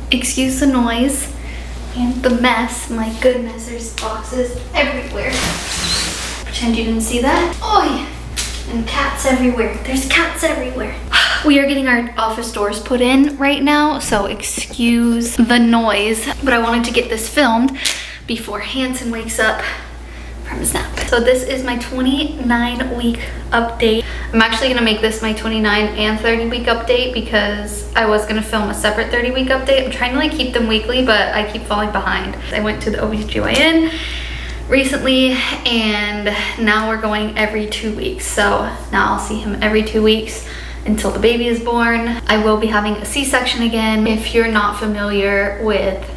Excuse the noise and the mess. My goodness, there's boxes everywhere. Pretend you didn't see that. Oh yeah, and cats everywhere. There's cats everywhere. We are getting our office doors put in right now, so excuse the noise, but I wanted to get this filmed before Hanson wakes up from his nap. So this is my 29-week update. I'm actually gonna make this my 29 and 30-week update because I was gonna film a separate 30-week update. I'm trying to like keep them weekly, but I keep falling behind. I went to the OBGYN recently and now we're going every 2 weeks. So now I'll see him every 2 weeks until the baby is born. I will be having a C-section again. If you're not familiar with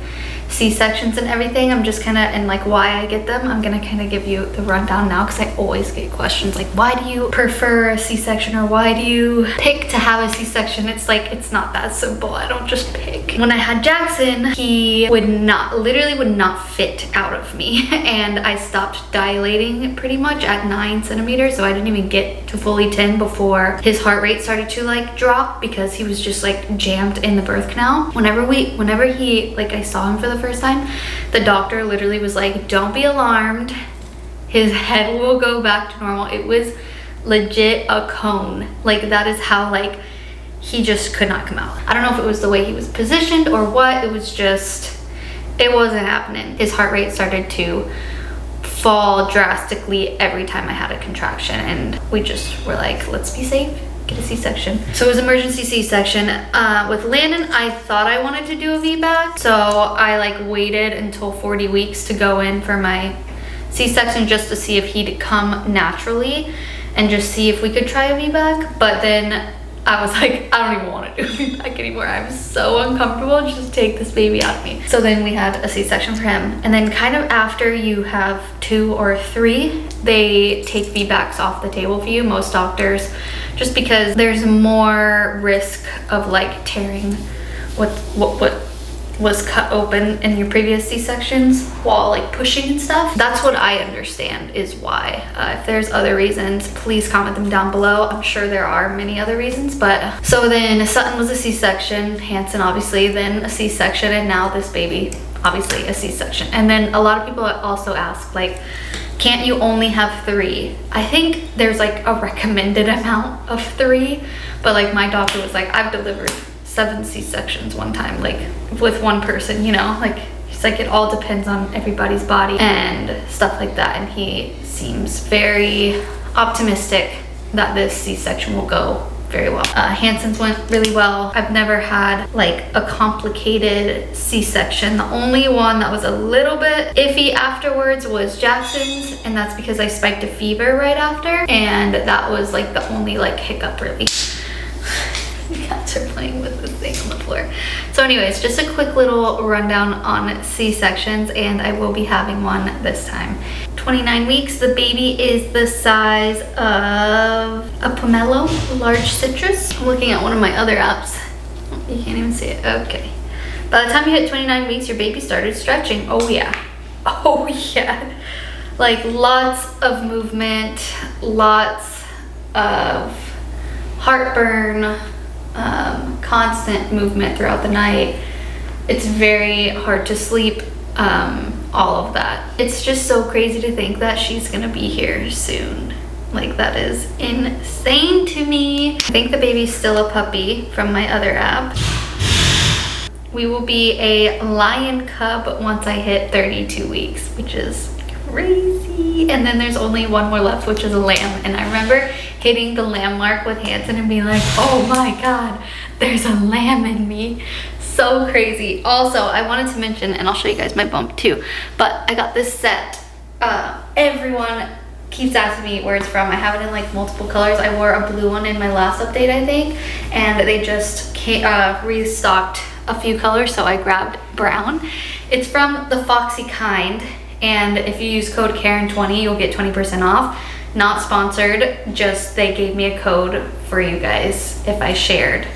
C-sections and everything, I'm just kind of, and like why I get them, I'm gonna kind of give you the rundown now because I always get questions like, why do you prefer a C-section or why do you pick to have a C-section? It's like, it's not that simple. I don't just pick. When I had Jackson, he literally would not fit out of me and I stopped dilating pretty much at 9 centimeters, so I didn't even get to fully 10 before his heart rate started to like drop because he was just like jammed in the birth canal. Whenever he, like I saw him for the first time, the doctor literally was like, don't be alarmed, his head will go back to normal. It was legit a cone. Like that is how like he just could not come out. I don't know if it was the way he was positioned or what, it was just, it wasn't happening. His heart rate started to fall drastically every time I had a contraction and we just were like, let's be safe, get a C-section. So it was emergency C-section. With Landon, I thought I wanted to do a VBAC, so I like waited until 40 weeks to go in for my C-section just to see if he'd come naturally and just see if we could try a VBAC. But then I was like, I don't even want to do a VBAC anymore. I'm so uncomfortable, just take this baby out of me. So then we had a C-section for him. And then kind of after you have 2 or 3, they take VBACs off the table for you, most doctors, just because there's more risk of like tearing what was cut open in your previous C-sections while like pushing and stuff. That's what I understand is why. If there's other reasons, please comment them down below. I'm sure there are many other reasons, but so then Sutton was a C-section, Hanson obviously, then a C-section, and now this baby, obviously a C-section. And then a lot of people also ask like, can't you only have 3? I think there's like a recommended amount of 3, but like my doctor was like, I've delivered 7 C-sections one time, like with one person, you know, like he's like, it all depends on everybody's body and stuff like that. And he seems very optimistic that this C-section will go very well. Hanson's went really well. I've never had like a complicated C-section. The only one that was a little bit iffy afterwards was Jackson's, and that's because I spiked a fever right after, and that was like the only like hiccup really. The cats are playing with this thing on the floor. So anyways, just a quick little rundown on C-sections, and I will be having one this time. 29 weeks, the baby is the size of a pomelo, a large citrus. I'm looking at one of my other apps. You can't even see it, okay. By the time you hit 29 weeks, your baby started stretching. Oh yeah, oh yeah. Like lots of movement, lots of heartburn, constant movement throughout the night. It's very hard to sleep, all of that. It's just so crazy to think that she's gonna be here soon. Like that is insane to me. I think the baby's still a puppy from my other app. We will be a lion cub once I hit 32 weeks, which is crazy. And then there's only one more left, which is a lamb. And I remember hitting the lamb mark with Hanson and being like, oh my God, there's a lamb in me. So crazy. Also, I wanted to mention, and I'll show you guys my bump too, but I got this set. Everyone keeps asking me where it's from. I have it in like multiple colors. I wore a blue one in my last update, I think, and they just restocked a few colors, so I grabbed brown. It's from the Foxy Kind, and if you use code Keren20, you'll get 20% off. Not sponsored, just they gave me a code for you guys if I shared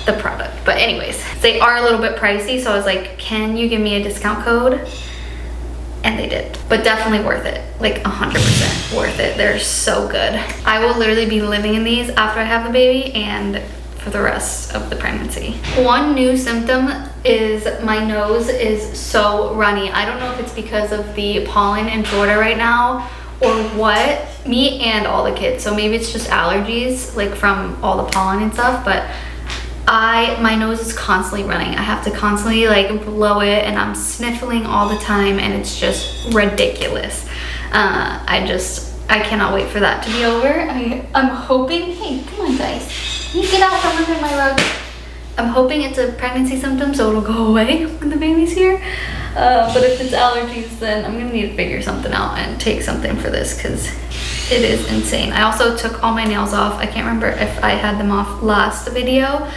the product. But anyways, they are a little bit pricey, so I was like, can you give me a discount code? And they did. But definitely worth it, like 100% worth it. They're so good. I will literally be living in these after I have the baby and for the rest of the pregnancy. One new symptom is my nose is so runny. I don't know if it's because of the pollen in Florida right now or what, me and all the kids. So maybe it's just allergies, like from all the pollen and stuff, but my nose is constantly running. I have to constantly like blow it, and I'm sniffling all the time, and it's just ridiculous. I cannot wait for that to be over. I'm hoping, hey, come on guys, can you get out from under my rug? I'm hoping it's a pregnancy symptom, so it'll go away when the baby's here. But if it's allergies, then I'm gonna need to figure something out and take something for this, because it is insane. I also took all my nails off. I can't remember if I had them off last video,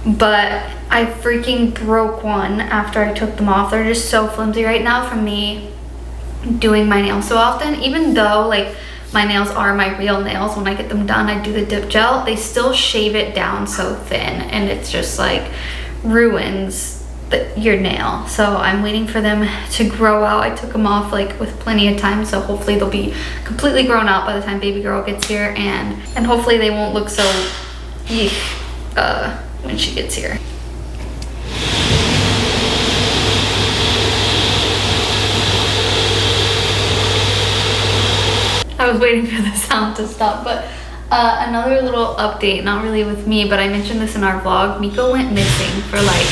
but I freaking broke one after I took them off. They're just so flimsy right now from me doing my nails so often. Even though like my nails are my real nails, when I get them done I do the dip gel, they still shave it down so thin, and it's just like ruins your nail. So I'm waiting for them to grow out. I took them off like with plenty of time, so hopefully they'll be completely grown out by the time baby girl gets here, and hopefully they won't look so eek when she gets here. I was waiting for the sound to stop, but another little update, not really with me, but I mentioned this in our vlog. Miko went missing for like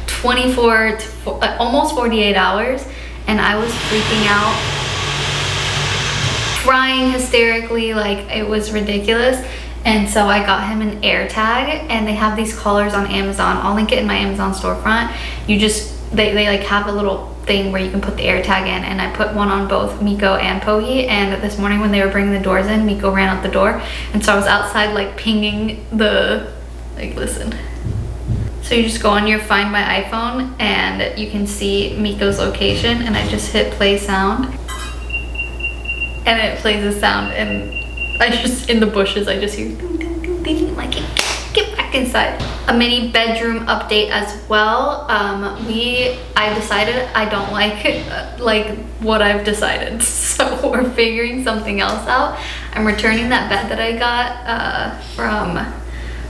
24 to almost 48 hours, and I was freaking out, crying hysterically, like it was ridiculous. And so I got him an air tag, and they have these collars on Amazon. I'll link it in my Amazon storefront. They like have a little thing where you can put the air tag in, and I put one on both Miko and Pohi. And this morning when they were bringing the doors in, Miko ran out the door, and so I was outside like pinging the, like, listen. So you just go on your Find My iPhone and you can see Miko's location, and I just hit play sound and it plays a sound, and I just, in the bushes, I just hear ding, ding, ding, ding. I'm like, get back inside. A mini bedroom update as well. I decided I don't like what I've decided, so we're figuring something else out. I'm returning that bed that I got from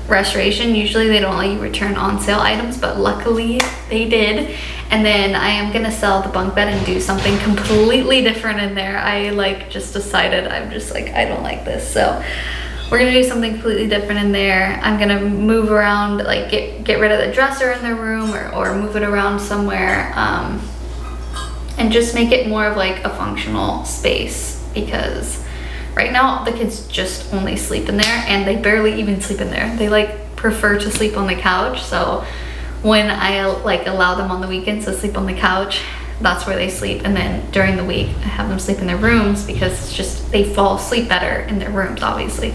Restoration. Usually they don't let you return on sale items, but luckily they did. And then I am gonna sell the bunk bed and do something completely different in there. I like just decided, I'm just like, I don't like this, so we're gonna do something completely different in there. I'm gonna move around, like get rid of the dresser in the room, or move it around somewhere, and just make it more of like a functional space, because right now the kids just only sleep in there, and they barely even sleep in there. They like prefer to sleep on the couch. So when I like allow them on the weekends to sleep on the couch, that's where they sleep. And then during the week I have them sleep in their rooms, because it's just, they fall asleep better in their rooms obviously,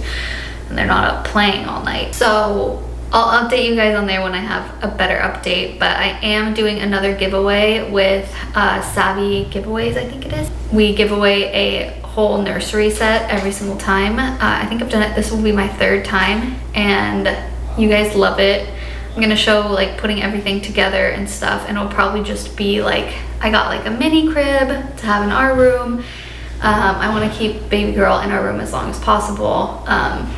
and they're not up playing all night. So I'll update you guys on there when I have a better update. But I am doing another giveaway with Savvy Giveaways, I think it is. We give away a whole nursery set every single time. I think I've done it, this will be my 3rd time, and you guys love it. I'm gonna show like putting everything together and stuff, and it'll probably just be like, I got like a mini crib to have in our room. I want to keep baby girl in our room as long as possible,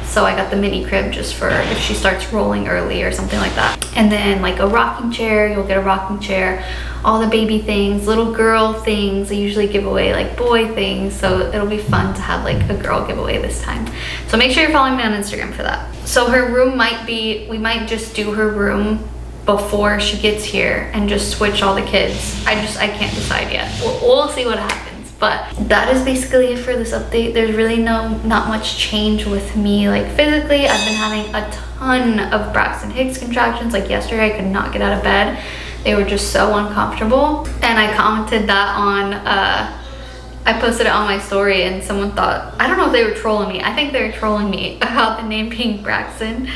so I got the mini crib just for if she starts rolling early or something like that. And then like a rocking chair, you'll get a rocking chair, all the baby things, little girl things. I usually give away like boy things, so it'll be fun to have like a girl giveaway this time. So make sure you're following me on Instagram for that. So her room might be, we might just do her room before she gets here and just switch all the kids. I can't decide yet. We'll see what happens. But that is basically it for this update. There's really not much change with me, like physically. I've been having a ton of Braxton Hicks contractions. Like yesterday I could not get out of bed. They were just so uncomfortable, and I commented that on I posted it on my story, and someone thought, I don't know if they were trolling me. I think they were trolling me about the name being Braxton,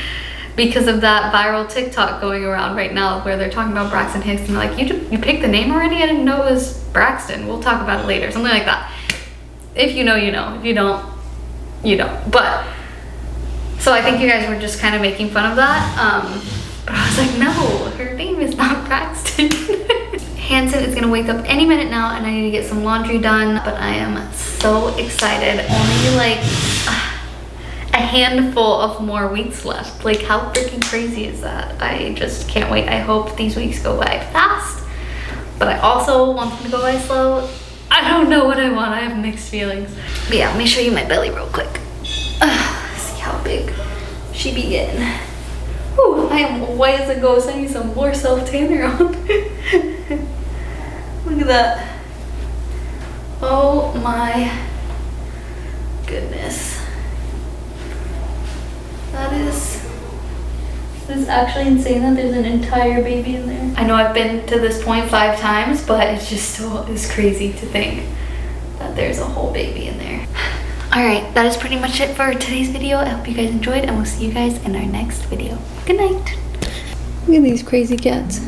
because of that viral TikTok going around right now where they're talking about Braxton Hicks, and they're like, you picked the name already? I didn't know it was Braxton. We'll talk about it later. Something like that. If you know, you know. If you don't, you don't. But, so I think you guys were just kind of making fun of that. But I was like, no, her name is not Braxton. Hanson is gonna wake up any minute now, and I need to get some laundry done, but I am so excited. Only like a handful of more weeks left. Like, how freaking crazy is that? I just can't wait. I hope these weeks go by fast, but I also want them to go by slow. I don't know what I want. I have mixed feelings. But yeah, let me show you my belly real quick. See how big she be getting. Whew, I am white as a ghost. I need some more self-tanner on. Look at that. Oh my goodness. That is actually insane that there's an entire baby in there. I know I've been to this point 5 times, but it's just still is crazy to think that there's a whole baby in there. All right, that is pretty much it for today's video. I hope you guys enjoyed, and we'll see you guys in our next video. Good night. Look at these crazy cats.